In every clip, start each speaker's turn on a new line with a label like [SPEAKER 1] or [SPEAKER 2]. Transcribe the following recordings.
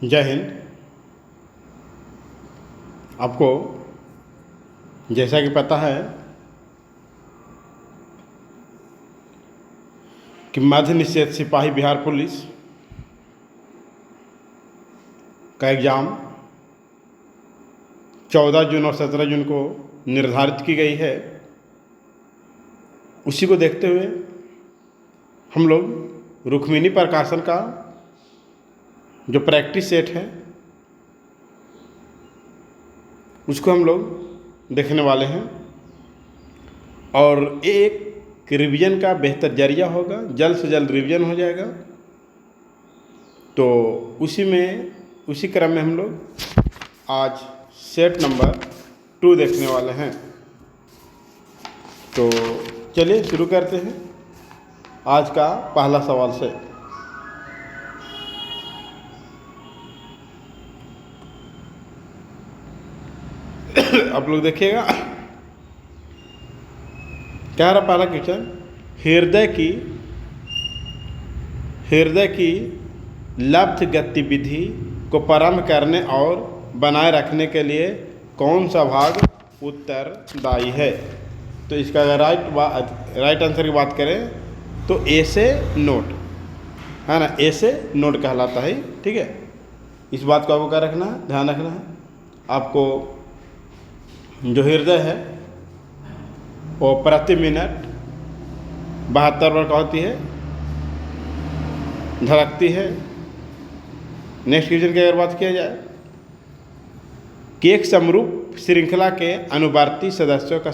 [SPEAKER 1] जय हिंद। आपको जैसा कि पता है कि मध्य निषेध सिपाही बिहार पुलिस का एग्ज़ाम 14 जून और 17 जून को निर्धारित की गई है। उसी को देखते हुए हम लोग रुक्मिणी प्रकाशन का जो प्रैक्टिस सेट है उसको हम लोग देखने वाले हैं और एक रिवीजन का बेहतर जरिया होगा। जल्द से जल्द रिवीजन हो जाएगा। तो उसी क्रम में हम लोग आज सेट नंबर 2 देखने वाले हैं। तो चलिए शुरू करते हैं आज का पहला सवाल से। आप लोग देखिएगा क्या रहा पहला क्वेश्चन। हृदय की लब्ध गतिविधि को प्रारंभ करने और बनाए रखने के लिए कौन सा भाग उत्तरदायी है? तो इसका अगर राइट आंसर की बात करें तो ए से नोट है ना, ए से नोट कहलाता है। ठीक है, इस बात को आपको क्या रखना है, ध्यान रखना है। आपको जो हृदय है वो प्रति मिनट 72 बार होती है, धड़कती है। नेक्स्ट क्वेश्चन की अगर बात किया जाए कि एक समरूप श्रृंखला के अनुवर्ती सदस्यों का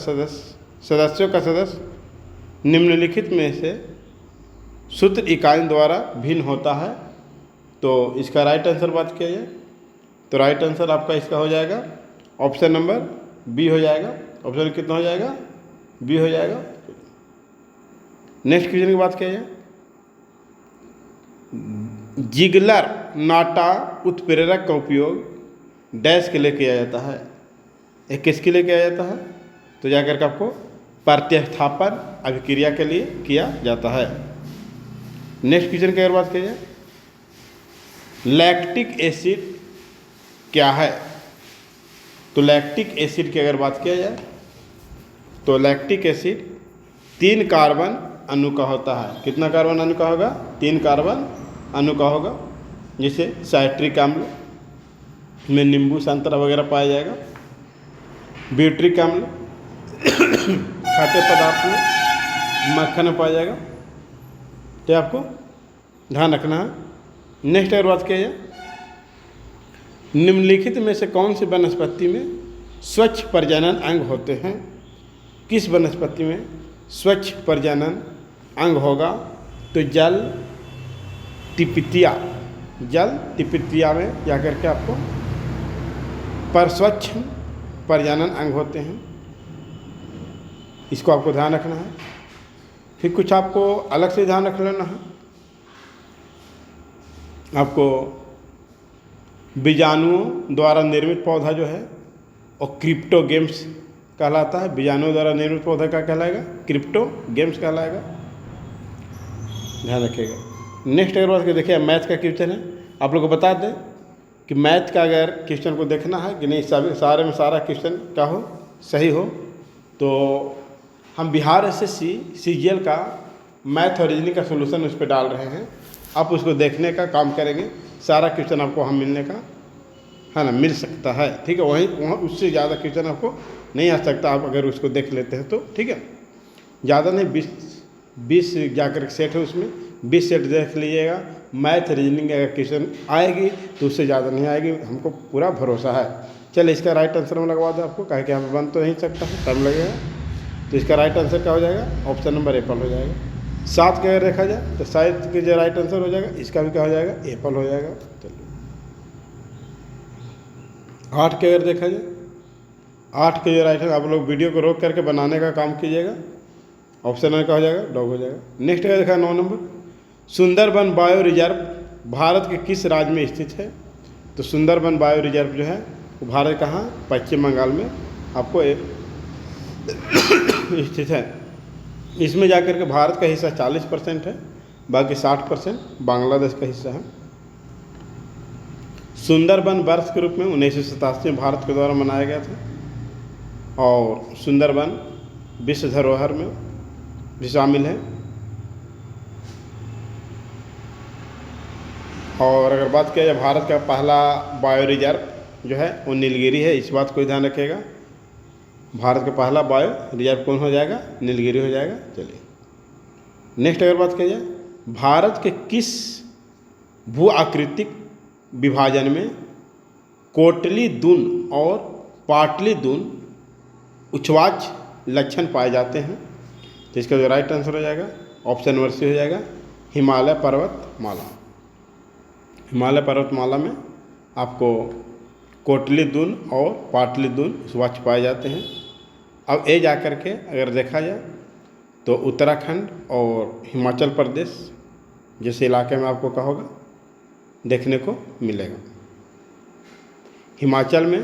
[SPEAKER 1] सदस्य निम्नलिखित में से सूत्र इकाइयों द्वारा भिन्न होता है। तो इसका राइट आंसर बात किया जाए तो राइट आंसर आपका इसका हो जाएगा ऑप्शन नंबर बी हो जाएगा। ऑप्शन कितना हो जाएगा? बी हो जाएगा। नेक्स्ट क्वेश्चन की बात किया जाए, जिगलर नाटा उत्प्रेरक का उपयोग डैश के लिए किया जाता है। एक किसके लिए किया जाता है? तो जाकर के आपको प्रतिस्थापन अभिक्रिया के लिए किया जाता है। नेक्स्ट क्वेश्चन की अगर बात किया जाए, लैक्टिक एसिड क्या है? तो लैक्टिक एसिड की अगर बात किया जाए तो लैक्टिक एसिड 3 कार्बन अणु का होता है। कितना कार्बन अणु का होगा? 3 कार्बन अणु का होगा। जैसे साइट्रिक अम्ल में नींबू संतरा वगैरह पाया जाएगा, ब्यूट्रिक अम्ल खट्टे पदार्थ में मक्खन में पाया जाएगा। तो आपको ध्यान रखना है। नेक्स्ट अगर बात किया जाए, निम्नलिखित में से कौन सी वनस्पति में स्वच्छ प्रजनन अंग होते हैं? किस वनस्पति में स्वच्छ प्रजनन अंग होगा? तो जल तिपतिया में जाकर के आपको स्वच्छ प्रजनन अंग होते हैं। इसको आपको ध्यान रखना है। फिर कुछ आपको अलग से ध्यान रख लेना है। आपको बीजाणुओं द्वारा निर्मित पौधा जो है और क्रिप्टोगेम्स कहलाता है। बीजाणुओं द्वारा निर्मित पौधा क्या कहलाएगा? क्रिप्टोगेम्स कहलाएगा। ध्यान रखिएगा। नेक्स्ट अगर बात करें, देखिए मैथ का क्वेश्चन है। आप लोग को बता दें कि मैथ का अगर क्वेश्चन को देखना है कि नहीं सारे में सारा क्वेश्चन क्या हो, सही हो, तो हम बिहार एसएससी सीजीएल का मैथ और रीजनिंग का सोल्यूशन उस पर डाल रहे हैं। आप उसको देखने का काम करेंगे, सारा क्वेश्चन आपको हम मिलने का है ना, मिल सकता है। ठीक है, वहाँ उससे ज़्यादा क्वेश्चन आपको नहीं आ सकता आप अगर उसको देख लेते हैं तो। ठीक है, ज़्यादा नहीं, 20 जाकर सेट है, उसमें 20 सेट देख लीजिएगा। मैथ रीजनिंग अगर क्वेश्चन आएगी तो उससे ज़्यादा नहीं आएगी, हमको पूरा भरोसा है। चलिए इसका राइट आंसर में लगवा दें आपको, कहे कि यहाँ बन तो नहीं सकता है, टाइम लगेगा। तो इसका राइट आंसर क्या हो जाएगा? ऑप्शन नंबर एप्पल हो जाएगा। 7 का अगर देखा जाए तो 7 के जो राइट आंसर हो जाएगा, इसका भी क्या हो जाएगा? एप्पल हो जाएगा। चलिए 8 के अगर देखा जाए, 8 के जो राइट आंसर, आप लोग वीडियो को रोक करके बनाने का काम कीजिएगा। ऑप्शन नंबर क्या हो जाएगा? डॉग हो जाएगा। नेक्स्ट अगर देखा 9 number, Sundarban bio reserve Bharat के किस राज्य में स्थित है? तो सुंदरबन बायो रिजर्व जो है वो भारत कहाँ? पश्चिम बंगाल में आपको स्थित है। इसमें जाकर के भारत का हिस्सा 40% है, बाकी 60% बांग्लादेश का हिस्सा है। सुंदरबन वर्ष के रूप में 1987 में भारत के द्वारा मनाया गया था और सुंदरबन विश्व धरोहर में भी शामिल है। और अगर बात किया जाए भारत का पहला बायो रिजर्व जो है वो नीलगिरी है, इस बात को ध्यान रखिएगा। भारत का पहला बायो रिजर्व कौन हो जाएगा? नीलगिरी हो जाएगा। चलिए नेक्स्ट अगर बात किया जाए भारत के किस भू आकृतिक विभाजन में कोटली दून और पाटली दून उच्छ्वाच लक्षण पाए जाते हैं? तो इसका जो राइट आंसर हो जाएगा ऑप्शन नंबर सी हो जाएगा हिमालय पर्वतमाला। हिमालय पर्वतमाला में आपको कोटली दून और पाटली दून उच्छ्वाच पाए जाते हैं। अब ए जा कर के अगर देखा जाए तो उत्तराखंड और हिमाचल प्रदेश जैसे इलाके में आपको क्या होगा देखने को मिलेगा। हिमाचल में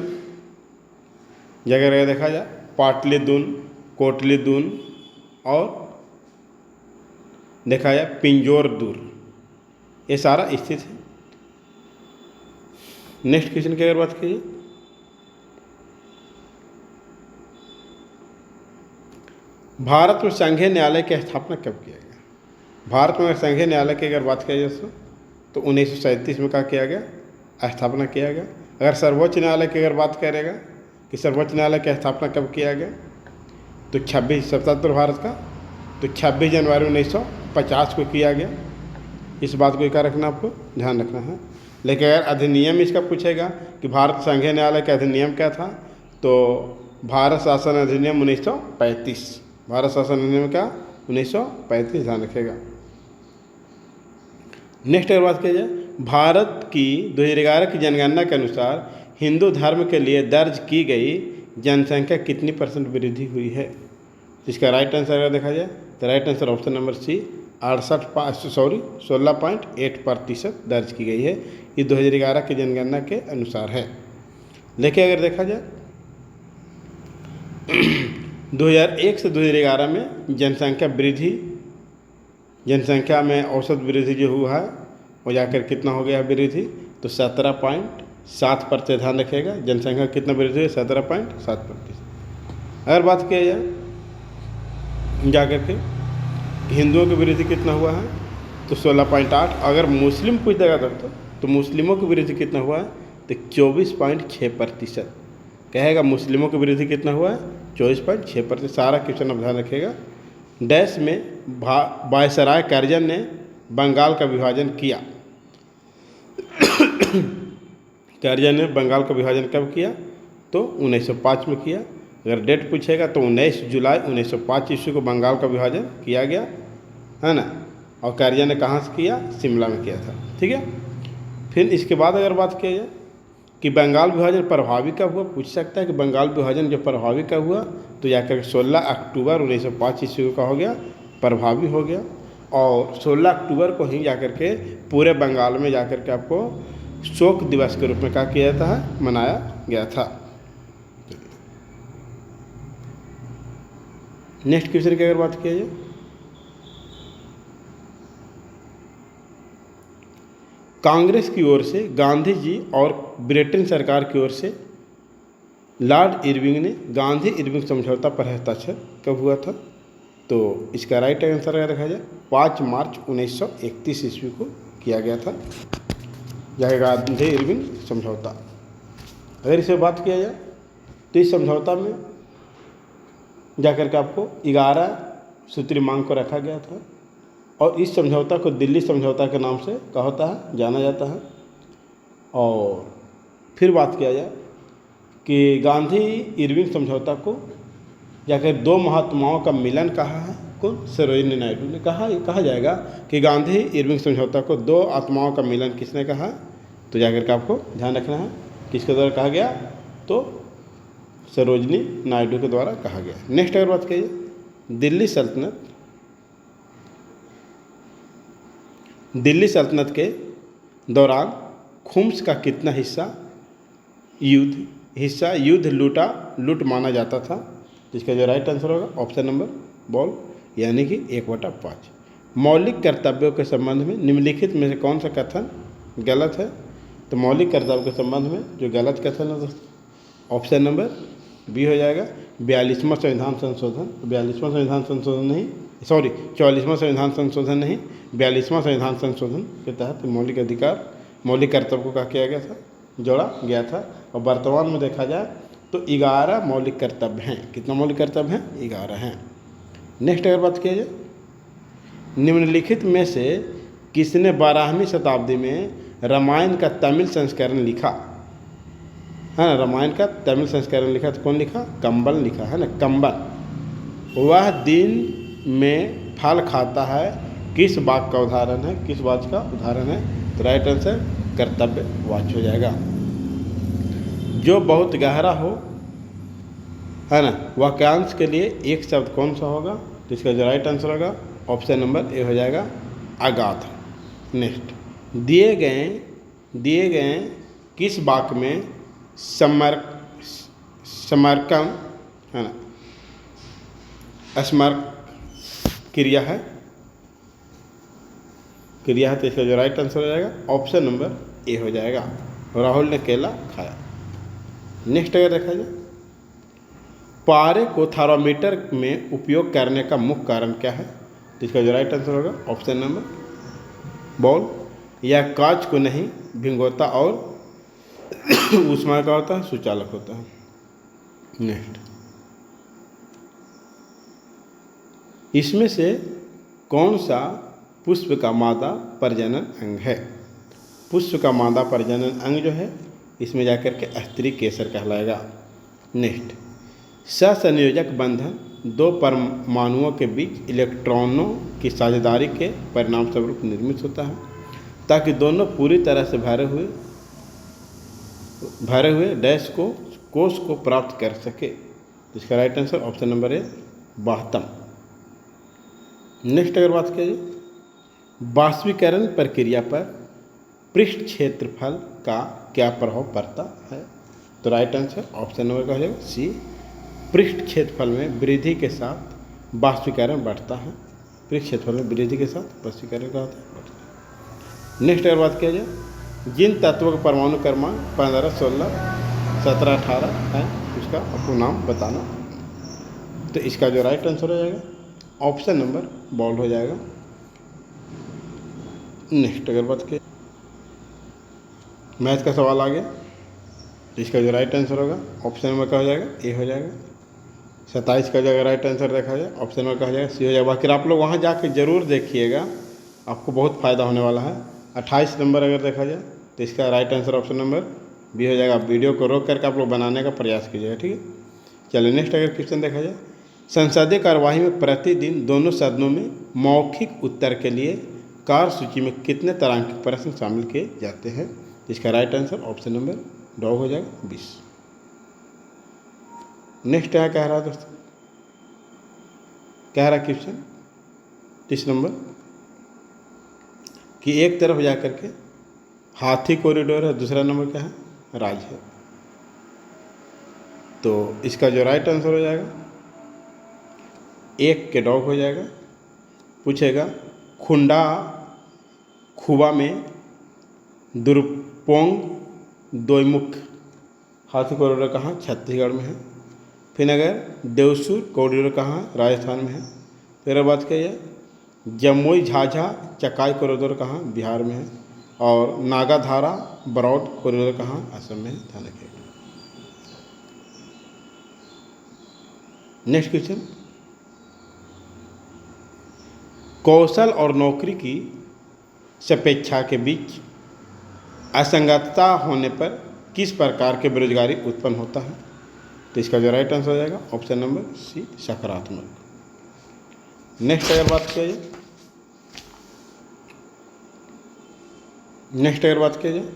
[SPEAKER 1] जगह देखा जाए पाटली दून, कोटली दून और देखा जाए पिंजौर दूर, ये सारा स्थित है। नेक्स्ट क्वेश्चन की अगर बात कीजिए भारत में संघीय न्यायालय की स्थापना कब किया गया? भारत में संघीय न्यायालय की अगर बात किया जाए दोस्तों तो 1937 में क्या किया गया? स्थापना किया गया। अगर सर्वोच्च न्यायालय की अगर बात करेगा कि सर्वोच्च न्यायालय की स्थापना कब किया गया तो 27 भारत का तो 26 जनवरी 1950 को किया गया। इस बात को क्या रखना आपको ध्यान रखना है। लेकिन अगर अधिनियम इसका पूछेगा कि भारत संघीय न्यायालय का अधिनियम क्या था तो भारत शासन अधिनियम 1935, भारत शासन अधिनियम का 1935 ध्यान रखेगा। नेक्स्ट अगर बात किया जाए भारत की 2011 की जनगणना के अनुसार हिंदू धर्म के लिए दर्ज की गई जनसंख्या कितनी % वृद्धि हुई है? इसका राइट आंसर अगर देखा जाए तो right answer option number C 16.8% दर्ज की गई है। ये 2011 की जनगणना के अनुसार है। लेकिन अगर देखा जाए 2001 से 2011 में जनसंख्या में औसत वृद्धि जो हुआ है वो जाकर कितना हो गया वृद्धि तो 17.7% ध्यान रखिएगा। जनसंख्या कितना वृद्धि है 17.7%। अगर बात किया जाए जाकर के हिंदुओं की वृद्धि कितना हुआ है तो 16.8। अगर मुस्लिम पूछ देगा तो मुस्लिमों की वृद्धि कितना हुआ है तो 24.6%। कहेगा मुस्लिमों की वृद्धि कितना हुआ है 24.6%। सारा क्वेश्चन आप ध्यान रखिएगा। डैश में वायसराय कर्जन ने बंगाल का विभाजन किया। कर्जन ने बंगाल का विभाजन कब किया तो 1905 में किया। अगर डेट पूछेगा तो 19 जुलाई 1905 ईस्वी को बंगाल का विभाजन किया गया है ना। और कर्जन ने कहाँ से किया? शिमला में किया था। ठीक है। फिर इसके बाद अगर बात किया जाए कि बंगाल विभाजन प्रभावी कब हुआ, पूछ सकता है कि बंगाल विभाजन जो प्रभावी कब हुआ तो जाकर 16 अक्टूबर 1905 ईस्वी का हो गया प्रभावी हो गया। और 16 अक्टूबर को ही जाकर के पूरे बंगाल में जाकर के आपको शोक दिवस के रूप में क्या किया जाता है मनाया गया था। नेक्स्ट क्वेश्चन की अगर बात किया जाए कांग्रेस की ओर से गांधी जी और ब्रिटेन सरकार की ओर से लॉर्ड इरविंग ने गांधी इरविंग समझौता पर हस्ताक्षर कब हुआ था तो इसका राइट आंसर अगर देखा जाए 5 मार्च 1931 ईस्वी को किया गया था यह गांधी इरविंग समझौता। अगर इसे बात किया जाए तो इस समझौता में जाकर के आपको 11 सूत्री मांग को रखा गया था और इस समझौता को दिल्ली समझौता के नाम से क्या होता है जाना जाता है। और फिर बात किया जाए कि गांधी इरविंग समझौता को जाकर दो महात्माओं का मिलन कहा है कौन? सरोजिनी नायडू ने कहा जाएगा कि गांधी इरविंग समझौता को दो आत्माओं का मिलन किसने कहा तो जाकर के आपको ध्यान रखना है किसके द्वारा कहा गया तो सरोजिनी नायडू के द्वारा कहा गया। नेक्स्ट अगर बात कीजिए दिल्ली सल्तनत के दौरान खुम्स का कितना हिस्सा युद्ध लूट माना जाता था जिसका जो राइट आंसर होगा ऑप्शन नंबर बॉल यानी कि 1/5। मौलिक कर्तव्यों के संबंध में निम्नलिखित में से कौन सा कथन गलत है तो मौलिक कर्तव्य के संबंध में जो गलत कथन है दोस्तों, ऑप्शन नंबर बी हो जाएगा 42वां संविधान संशोधन। 42वां संविधान संशोधन नहीं, सॉरी 44वां संविधान संशोधन नहीं, 42वां संविधान संशोधन के तहत मौलिक अधिकार, मौलिक कर्तव्य को क्या किया गया था, जोड़ा गया था। और वर्तमान में देखा जाए तो 11 मौलिक कर्तव्य हैं। कितना मौलिक कर्तव्य हैं? 11 हैं। नेक्स्ट अगर बात किया जाए, निम्नलिखित में से किसने 12वीं शताब्दी में रामायण का तमिल संस्करण लिखा? है ना, रामायण का तमिल संस्करण लिखा तो कौन लिखा? कंबल लिखा, है ना, कंबल। वह दिन में फल खाता है, किस वाक्य का उदाहरण है? किस वाक्य का उदाहरण है? तो राइट आंसर कर्तव्य वाच्य हो जाएगा। जो बहुत गहरा हो, है ना, वाक्यांश के लिए एक शब्द कौन सा होगा? तो इसका जो राइट आंसर होगा ऑप्शन नंबर ए हो जाएगा, अगाध। नेक्स्ट, दिए गए किस वाक्य में समर्कम, है ना, स्मर्क क्रिया है? तो इसका जो राइट आंसर हो जाएगा ऑप्शन नंबर ए हो जाएगा, राहुल ने केला खाया। नेक्स्ट अगर देखा जाए, पारे को थर्मामीटर में उपयोग करने का मुख्य कारण क्या है? तो इसका जो राइट आंसर होगा ऑप्शन नंबर बॉल, यह कांच को नहीं भिगोता और ऊष्मा का होता है, सुचालक होता है। नेक्स्ट, इसमें से कौन सा पुष्प का मादा प्रजनन अंग है? पुष्प का मादा प्रजनन अंग जो है इसमें जाकर के स्त्री केसर कहलाएगा। नेक्स्ट, सहसंयोजक बंधन दो परमाणुओं के बीच इलेक्ट्रॉनों की साझेदारी के परिणाम स्वरूप निर्मित होता है, ताकि दोनों पूरी तरह से भरे हुए डैश को कोष को प्राप्त कर सके। इसका right answer option number A, वाहतम। नेक्स्ट अगर बात करें, वाष्पीकरण प्रक्रिया पर पृष्ठ क्षेत्रफल का क्या प्रभाव पड़ता है? तो राइट आंसर ऑप्शन नंबर का हो जाएगा सी, पृष्ठ क्षेत्रफल में वृद्धि के साथ वाष्पीकरण बढ़ता है। पृष्ठ क्षेत्रफल में वृद्धि के साथ वाष्पीकरण का होता है, बढ़ता है। नेक्स्ट अगर बात किया जाए, जिन तत्वों का परमाणु क्रमांक 15, 16, 17, 18 है, उसका आपको नाम बताना। तो इसका जो राइट आंसर हो जाएगा ऑप्शन नंबर बॉल हो जाएगा। नेक्स्ट अगर बात करें, मैथ का सवाल आ गया, तो इसका जो राइट आंसर होगा ऑप्शन नंबर का हो जाएगा ए हो जाएगा। 27 का जो अगर राइट आंसर देखा जाए ऑप्शन नंबर का हो जाएगा सी हो जाएगा। बाकी आप लोग वहाँ जाकर जरूर देखिएगा, आपको बहुत फ़ायदा होने वाला है। 28 नंबर अगर देखा जाए तो इसका right answer option number B हो जाएगा। वीडियो को रोक करके आप लोग बनाने का प्रयास कीजिएगा, ठीक है। चलिए नेक्स्ट अगर क्वेश्चन देखा जाए, संसदीय कार्यवाही में प्रतिदिन दोनों सदनों में मौखिक उत्तर के लिए कार्यसूची में कितने तरह के प्रश्न शामिल किए जाते हैं? इसका राइट आंसर ऑप्शन नंबर ड हो जाएगा 20। नेक्स्ट क्या कह रहा है दोस्तों, कह रहा क्वेश्चन 30 नंबर कि एक तरफ जाकर के हाथी कॉरिडोर है, दूसरा नंबर क्या है? राज है। तो इसका जो राइट आंसर हो जाएगा एक के डॉग हो जाएगा। पूछेगा खुबा में दुर्पोंग दोईमुख हाथी कॉरिडोर कहाँ? छत्तीसगढ़ में है। फिर अगर देवसुर कॉरिडोर कहाँ? राजस्थान में है। फिर बात करिए जमुई झाझा चकाई कॉरिडोर कहाँ? बिहार में है। और नागाधारा बरौद कॉरिडोर कहाँ? असम में है। ध्यान रखिएगा। नेक्स्ट क्वेश्चन, कौशल और नौकरी की सापेक्षा के बीच असंगतता होने पर किस प्रकार के बेरोजगारी उत्पन्न होता है? तो इसका जो राइट आंसर हो जाएगा ऑप्शन नंबर सी, सकारात्मक। नेक्स्ट अगर बात किया जाए,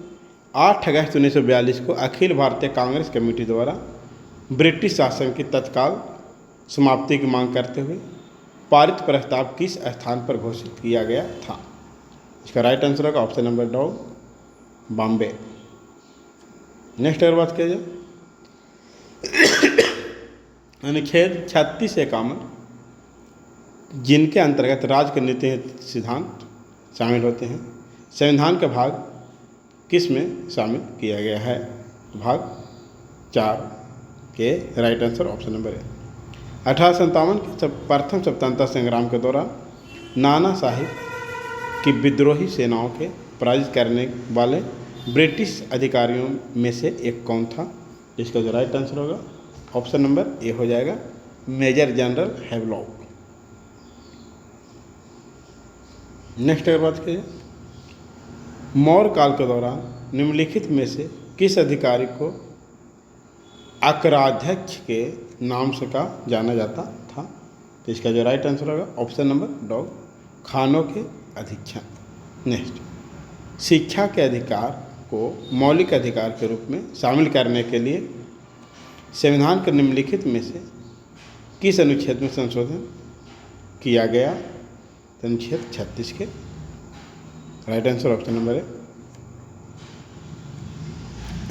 [SPEAKER 1] 8 अगस्त 1942 को अखिल भारतीय कांग्रेस कमेटी द्वारा ब्रिटिश शासन की तत्काल समाप्ति की मांग करते हुए पारित प्रस्ताव किस स्थान पर घोषित किया गया था? इसका राइट आंसर होगा ऑप्शन नंबर ड, बॉम्बे। नेक्स्ट अगर बात किया जाए, अनुच्छेद 36 से 51 जिनके अंतर्गत राज्य के नीति सिद्धांत शामिल होते हैं, संविधान के भाग किस में शामिल किया गया है? भाग 4 के राइट आंसर ऑप्शन नंबर है। 1857 के प्रथम स्वतंत्रता संग्राम के दौरान नाना साहिब की विद्रोही सेनाओं के पराजित करने वाले ब्रिटिश अधिकारियों में से एक कौन था? इसका जो राइट आंसर होगा ऑप्शन नंबर ए हो जाएगा, मेजर जनरल हैवलॉक। नेक्स्ट अगर बात कीजिए, मौर्य काल के दौरान निम्नलिखित में से किस अधिकारी को अकराध्यक्ष के नाम से का जाना जाता था? तो इसका जो राइट आंसर होगा ऑप्शन नंबर डॉ, खानों के अधीक्षक। नेक्स्ट, शिक्षा के अधिकार को मौलिक अधिकार के रूप में शामिल करने के लिए संविधान के निम्नलिखित में से किस अनुच्छेद में संशोधन किया गया? तो अनुच्छेद 36 के राइट आंसर ऑप्शन नंबर है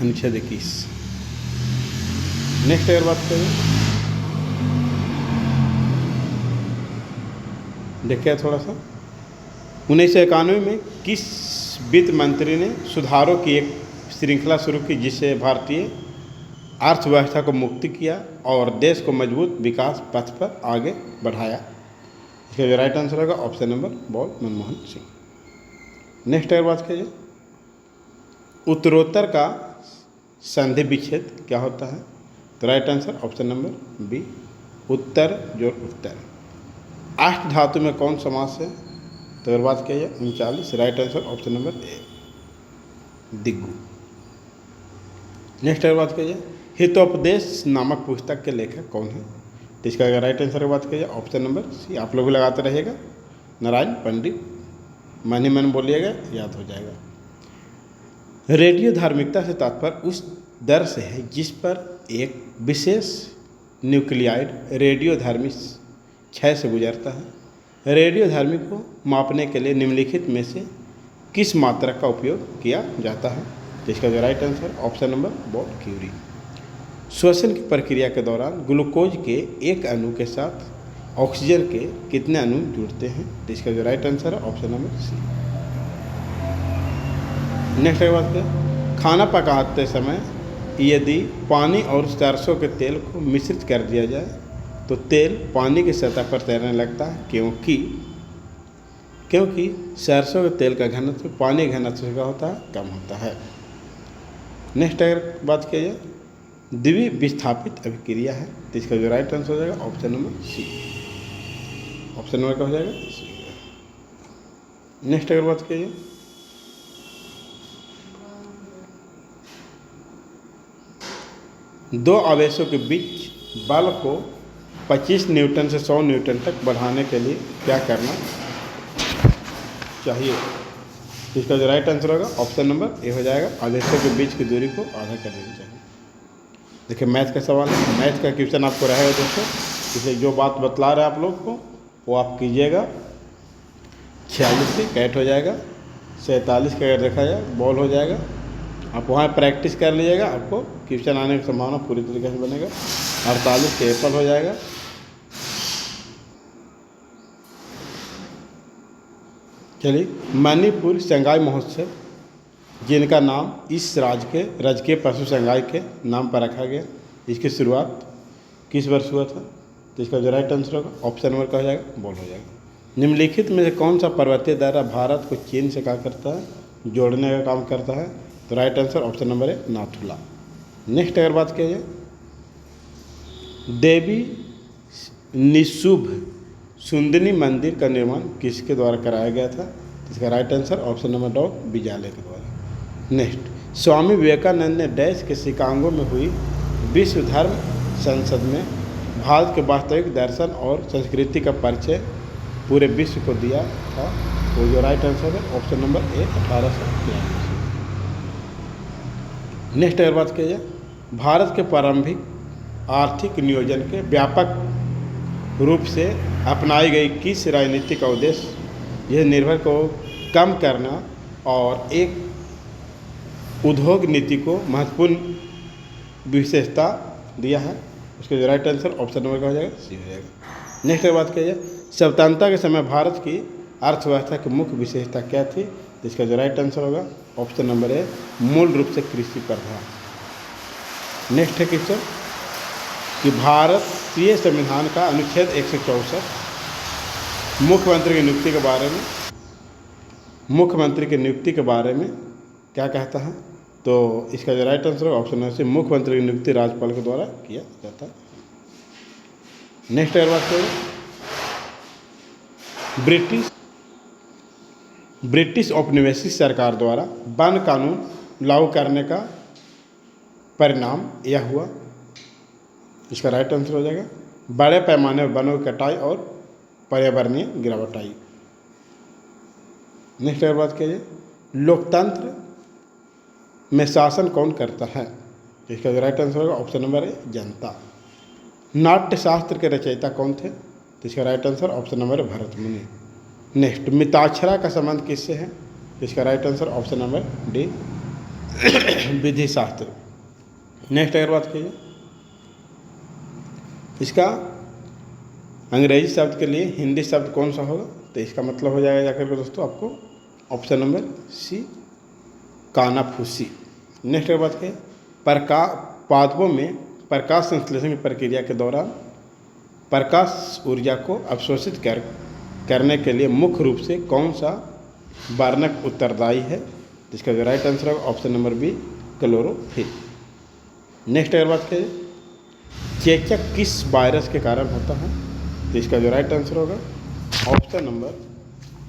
[SPEAKER 1] अनुच्छेद 21। नेक्स्ट अगर बात करें, देखिए थोड़ा सा 1991 में किस वित्त मंत्री ने सुधारों की एक श्रृंखला शुरू की जिससे भारतीय अर्थव्यवस्था को मुक्ति किया और देश को मजबूत विकास पथ पर आगे बढ़ाया? इसका जो राइट आंसर होगा option number ball Manmohan Singh. Next अगर बात कीजिए, उत्तरोत्तर का संधि विच्छेद क्या होता है? तो right answer option number B, उत्तर जो उत्तर। अष्ट धातु में कौन समास है? तो अगर बात किया जाए 39, right answer option number A, दिग्गु। नेक्स्ट अगर बात किया जाए, हितोपदेश नामक पुस्तक के लेखक कौन है? तो इसका अगर राइट आंसर की बात किया जाए ऑप्शन नंबर सी, आप लोग भी लगाते रहिएगा, नारायण पंडित। मन ही मन बोलिएगा, याद हो जाएगा। रेडियो धार्मिकता से तात्पर्य उस दर से है जिस पर एक विशेष न्यूक्लियाइड रेडियोधर्मी क्षय से गुजरता है। रेडियोधर्मी को मापने के लिए निम्नलिखित में से किस मात्रक का उपयोग किया जाता है? तो इसका जो राइट आंसर ऑप्शन नंबर बॉल क्यूरी। श्वसन की प्रक्रिया के दौरान ग्लूकोज के एक अणु के साथ ऑक्सीजन के कितने अणु जुड़ते हैं? तो इसका जो राइट आंसर है ऑप्शन नंबर सी। नेक्स्ट बात करें, खाना पकाते समय यदि पानी और सरसों के तेल को मिश्रित कर दिया जाए तो तेल पानी की सतह पर तैरने लगता है, क्योंकि सरसों के तेल का घनत्व पानी घनत्व का होता है, कम होता है। नेक्स्ट अगर बात किया जाए, द्वि विस्थापित अभिक्रिया है, तो इसका जो राइट आंसर हो जाएगा option number C. Option number का हो जाएगा सी। नेक्स्ट अगर बात किया जाए, दो आवेशों के बीच बल को 25 न्यूटन से 100 न्यूटन तक बढ़ाने के लिए क्या करना चाहिए? इसका जो राइट आंसर होगा ऑप्शन नंबर ए हो जाएगा, आवेशों के बीच की दूरी को आधा कर देनी चाहिए। देखिए मैथ का सवाल है, मैथ का क्वेश्चन आपको रहेगा दोस्तों, इसलिए जो बात बतला रहे हैं आप लोग को वो आप कीजिएगा। 46 से कैट हो जाएगा, 47 का अगर देखा जाए बॉल हो जाएगा। आप वहाँ प्रैक्टिस कर लीजिएगा, आपको क्वेश्चन आने की संभावना पूरी तरीके से बनेगा। 48 के एप्पल हो जाएगा। चलिए, मणिपुर संगाई महोत्सव जिनका नाम इस राज्य के राजकीय पशु संगाई के नाम पर रखा गया, इसकी शुरुआत किस वर्ष हुआ था? तो इसका जो राइट आंसर होगा ऑप्शन नंबर का हो जाएगा, बॉल हो जाएगा। निम्नलिखित में से कौन सा पर्वतीय दायरा भारत को चीन से क्या करता है? जोड़ने का काम करता है। तो राइट आंसर ऑप्शन नंबर है नाथुला। नेक्स्ट अगर बात किया जाए, देवी निशुभ सुंदनी मंदिर का निर्माण किसके द्वारा कराया गया था? इसका राइट आंसर ऑप्शन नंबर डॉ विजाले के द्वारा। नेक्स्ट, स्वामी विवेकानंद ने डैश के शिकागो में हुई विश्व धर्म संसद में भारत के वास्तविक दर्शन और संस्कृति का परिचय पूरे विश्व को दिया था। वो जो राइट आंसर है ऑप्शन नंबर ए 1893। नेक्स्ट अगर बात किया जाए, भारत के प्रारंभिक आर्थिक नियोजन के व्यापक रूप से अपनाई गई किस राजनीति का उद्देश्य यह निर्भर को कम करना और एक उद्योग नीति को महत्वपूर्ण विशेषता दिया है? उसके जो राइट आंसर ऑप्शन नंबर का हो जाएगा सी हो जाएगा। नेक्स्ट बात किया जाए, स्वतंत्रता के समय भारत की अर्थव्यवस्था की मुख्य विशेषता क्या थी? तो इसका जो राइट आंसर होगा ऑप्शन नंबर ए, मूल रूप से कृषि प्रधान। नेक्स्ट है क्वेश्चन कि भारतीय संविधान का अनुच्छेद 164 मुख्यमंत्री की नियुक्ति के बारे में क्या कहता है? तो इसका जो राइट आंसर होगा ऑप्शन नंबर सी, मुख्यमंत्री की नियुक्ति राज्यपाल के द्वारा किया जाता है। नेक्स्ट अगर बात करें, ब्रिटिश औपनिवेशिक सरकार द्वारा वन कानून लागू करने का परिणाम यह हुआ। इसका राइट आंसर हो जाएगा बड़े पैमाने पर वनों की कटाई और पर्यावरणीय गिरावट आई। नेक्स्ट अगर बात कीजिए, लोकतंत्र में शासन कौन करता है? तो इसका जो राइट आंसर होगा ऑप्शन नंबर ए, जनता। नाट्य शास्त्र के रचयिता कौन थे? तो इसका right answer option number A, Bharat Muni. Next, Mitakshara का संबंध किससे है? तो इसका right answer option number D, विधि शास्त्र। नेक्स्ट अगर बात कीजिए, इसका अंग्रेजी शब्द के लिए हिंदी शब्द कौन सा होगा? तो इसका मतलब हो जाएगा जाकर के दोस्तों आपको ऑप्शन नंबर सी, कानाफूसी। नेक्स्ट अगर बात करें, पादपों में प्रकाश संश्लेषण की प्रक्रिया के दौरान प्रकाश ऊर्जा को अवशोषित करने के लिए मुख्य रूप से कौन सा वर्णक उत्तरदायी है? जिसका जो राइट आंसर होगा option number B, chlorophyll. Next अगर बात करें, चेचक किस वायरस के कारण होता है? तो इसका जो राइट आंसर होगा ऑप्शन नंबर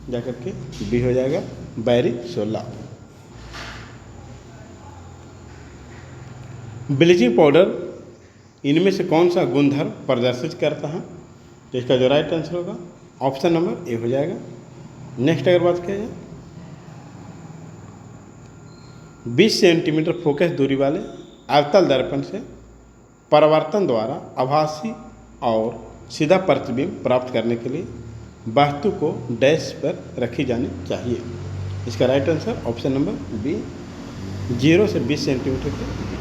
[SPEAKER 1] जाकर के बी हो जाएगा, बैरिसोला। ब्लीचिंग पाउडर इनमें से कौन सा गुणधर्म प्रदर्शित करता है? तो इसका जो राइट आंसर होगा ऑप्शन नंबर ए हो जाएगा। नेक्स्ट अगर बात किया जाए, 20 सेंटीमीटर फोकस दूरी वाले अवतल दर्पण से परावर्तन द्वारा आभासी और सीधा प्रतिबिंब प्राप्त करने के लिए वस्तु को डैश पर रखी जानी चाहिए। इसका right answer option number B, 0 से 20 सेंटीमीटर के बीच।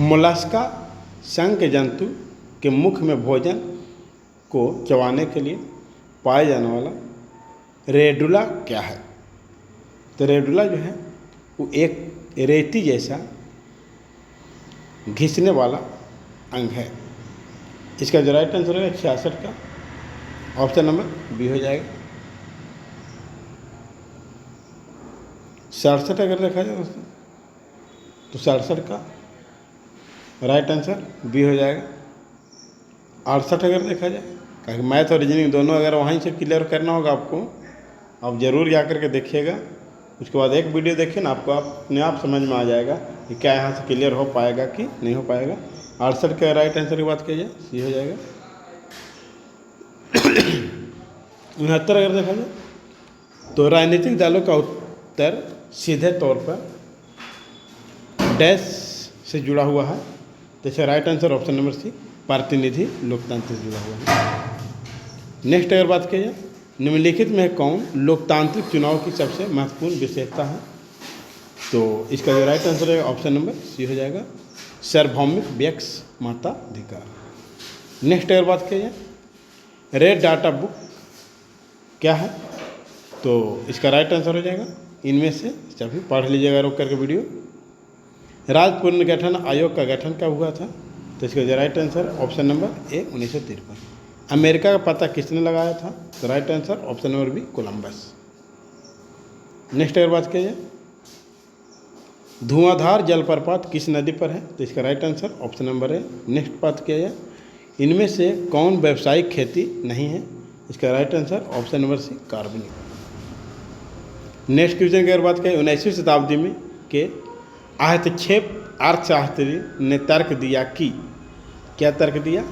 [SPEAKER 1] मोलस्का संघ के जंतु के मुख में भोजन को चबाने के लिए पाया जाने वाला रेडुला क्या है? तो रेडुला जो है वो एक रेती जैसा घिसने वाला अंग है। इसका जो राइट आंसर है 66 का ऑप्शन नंबर बी हो जाएगा। 67 अगर देखा जाए दोस्तों तो 67 का राइट आंसर बी हो जाएगा। 68 अगर देखा जाए, क्योंकि मैथ और रीजनिंग दोनों अगर वहीं से क्लियर करना होगा आपको, आप ज़रूर जा कर के देखिएगा। उसके बाद एक वीडियो देखिए ना, आपको अपने आप समझ में आ जाएगा कि क्या यहाँ से क्लियर हो पाएगा कि नहीं हो पाएगा। 68 का राइट आंसर की बात की जाए सी हो जाएगा। 69 अगर देखा जाए तो राजनीतिक दलों का उत्तर सीधे तौर पर डैश से जुड़ा हुआ है। तो इसका right answer option number C, प्रतिनिधि लोकतंत्र से जुड़ा हुआ है। नेक्स्ट अगर बात की जाए, निम्नलिखित में कौन लोकतांत्रिक चुनाव की सबसे महत्वपूर्ण विशेषता है? तो इसका जो राइट आंसर है ऑप्शन नंबर सी हो जाएगा, सार्वभौमिक व्यक्ति मताधिकार। नेक्स्ट अगर बात की जाए, रेड डाटा बुक क्या है? तो इसका राइट आंसर हो जाएगा इनमें से सभी, पढ़ लीजिएगा रोक करके वीडियो। राज्य पुनर्गठन आयोग का गठन कब हुआ था? तो इसका जो right answer option number A, 1953। America का पता किसने लगाया था? तो right answer option number B, Columbus. Next अगर बात की जाए, धुआंधार जलप्रपात किस नदी पर है? तो इसका राइट आंसर ऑप्शन नंबर ए। नेक्स्ट बात किया जाए, इनमें से कौन व्यावसायिक खेती नहीं है? इसका right answer option number C, कार्बनिक। नेक्स्ट क्वेश्चन की अगर बात करें, 19वीं शताब्दी में के हस्तक्षेप अर्थशास्त्री ने तर्क दिया कि, क्या तर्क दिया?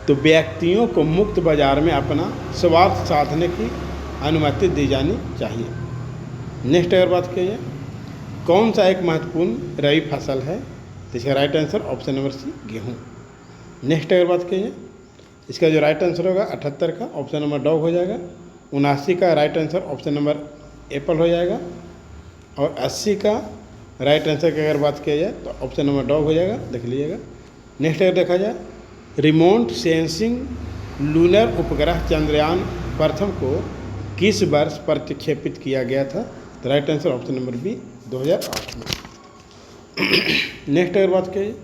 [SPEAKER 1] तो व्यक्तियों को मुक्त बाजार में अपना स्वार्थ साधने की अनुमति दी जानी चाहिए। नेक्स्ट अगर बात की जाए, कौन सा एक महत्वपूर्ण रबी फसल है? तो इसका right answer option number C, गेहूँ। नेक्स्ट अगर बात की जाए, इसका जो राइट आंसर होगा 78 का ऑप्शन नंबर डॉग हो जाएगा। 79 का right answer option number Apple हो जाएगा। और 80 का राइट आंसर की अगर बात किया जाए तो ऑप्शन नंबर डॉग हो जाएगा, देख लीजिएगा। नेक्स्ट अगर देखा जाए, रिमोट सेंसिंग लूनर उपग्रह चंद्रयान प्रथम को किस वर्ष प्रक्षेपित किया गया था? तो right answer option number B 2008 में। नेक्स्ट अगर बात करें,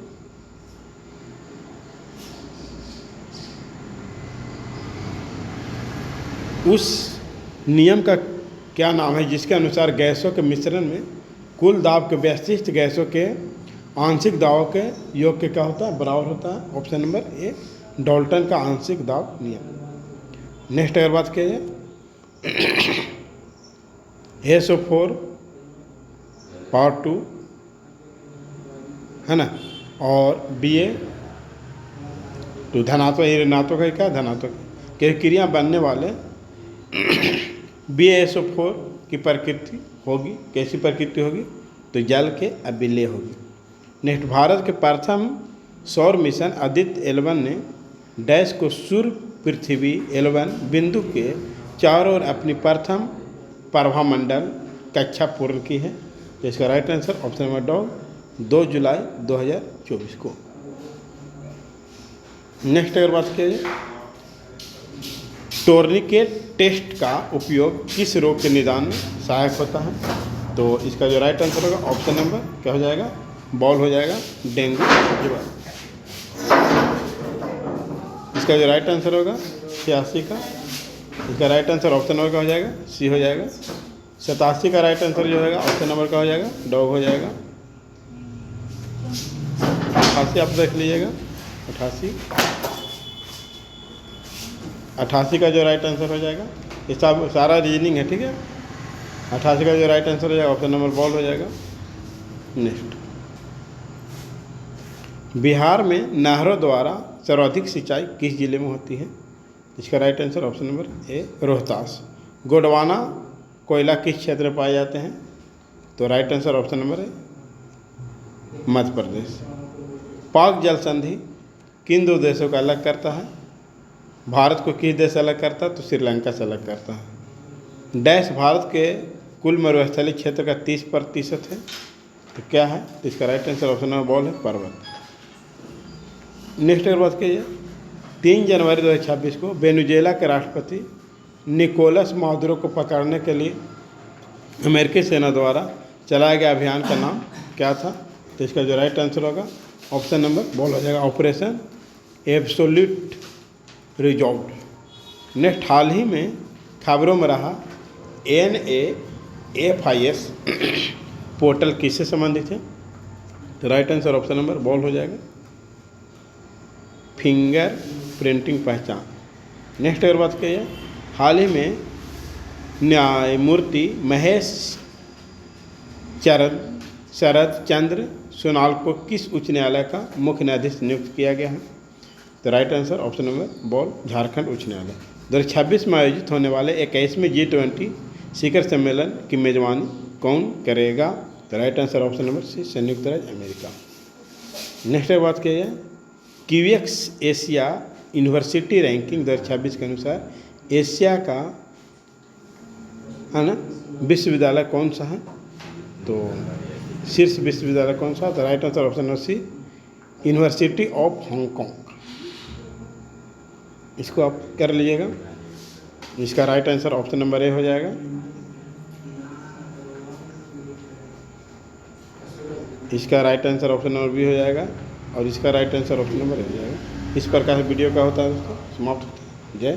[SPEAKER 1] उस नियम का क्या नाम है जिसके अनुसार गैसों के मिश्रण में कुल दाब के विशिष्ट गैसों के आंशिक दाब के योग के क्या होता है? बराबर होता है। ऑप्शन नंबर ए डाल्टन का आंशिक दाब नियम। नेक्स्ट अगर बात किया जाए, SO4 पार्ट 2 है ना, और Ba2 धनात्मक, ये ऋणात्मक है क्या? धनात्मक के क्रिया बनने वाले BaSO4 की प्रकृति होगी, कैसी प्रकृति होगी? तो जल के अभिलेय होगी। नेक्स्ट, भारत के प्रथम सौर मिशन आदित्य 11 ने डैश को सूर्य पृथ्वी 11 बिंदु के चारों ओर अपनी प्रथम प्रभामंडल कक्षा पूर्ण की है। तो इसका राइट आंसर ऑप्शन नंबर 2 जुलाई 2024 को। नेक्स्ट अगर बात किया जाए, टोर्निकेट टेस्ट का उपयोग किस रोग के निदान में सहायक होता है? तो इसका जो राइट आंसर होगा ऑप्शन नंबर क्या हो जाएगा? बॉल हो जाएगा, डेंगू फीवर। इसका जो राइट आंसर होगा 86 का, इसका राइट आंसर ऑप्शन नंबर का हो जाएगा सी हो जाएगा। 87 का राइट आंसर जो होगा ऑप्शन नंबर का हो जाएगा डॉग हो जाएगा। 88 आप देख लीजिएगा, 88 का जो राइट आंसर हो जाएगा, ये सब सारा रीजनिंग है, ठीक है। 88 का जो राइट आंसर हो जाएगा ऑप्शन नंबर बॉल हो जाएगा। नेक्स्ट, बिहार में नहरों द्वारा सर्वाधिक सिंचाई किस जिले में होती है? इसका राइट आंसर ऑप्शन नंबर ए रोहतास। गोंडवाना कोयला किस क्षेत्र में पाए जाते हैं? तो राइट आंसर ऑप्शन नंबर है मध्य प्रदेश। पाक जल संधि किन दो देशों का अलग करता है? भारत को किस देश से अलग करता है? तो श्रीलंका से अलग करता है। डैश भारत के कुल मरुस्थलीय क्षेत्र का 30% है, तो क्या है? तो इसका right answer option number ball है पर्वत। नेक्स्ट अगर बात कीजिए, 3 जनवरी 2026 को वेनेजुएला के राष्ट्रपति निकोलस मादुरो को पकड़ने के लिए अमेरिकी सेना द्वारा चलाया गया अभियान का नाम क्या था? तो इसका जो राइट आंसर होगा ऑप्शन नंबर बॉल हो जाएगा ऑपरेशन एब्सोल्यूट रिजॉल्व। नेक्स्ट, हाल ही में खबरों में रहा NAFIS पोर्टल किससे संबंधित है? तो right answer option number ball हो जाएगा फिंगर प्रिंटिंग पहचान। नेक्स्ट अगर बात करिए, हाल ही में न्यायमूर्ति महेश शरद चंद्र सोनाल को किस उच्च न्यायालय का मुख्य न्यायाधीश नियुक्त किया गया है? तो right answer option number ball Jharkhand उच्च न्यायालय। 2026 में आयोजित होने वाले 21वें G20 शिखर सम्मेलन की मेजबानी कौन करेगा? तो right answer option number C संयुक्त राज्य अमेरिका। नेक्स्ट बात की जाए, क्यूएक्स एशिया यूनिवर्सिटी रैंकिंग 2026 के अनुसार एशिया का है ना विश्वविद्यालय कौन सा है? तो शीर्ष विश्वविद्यालय कौन सा? तो right answer option number C university of Hong Kong. इसको आप कर लीजिएगा। इसका right answer option number A हो जाएगा। इसका right answer option number B हो जाएगा और इसका right answer option number A हो जाएगा। इस प्रकार से वीडियो का होता है दोस्तों समाप्त होता है।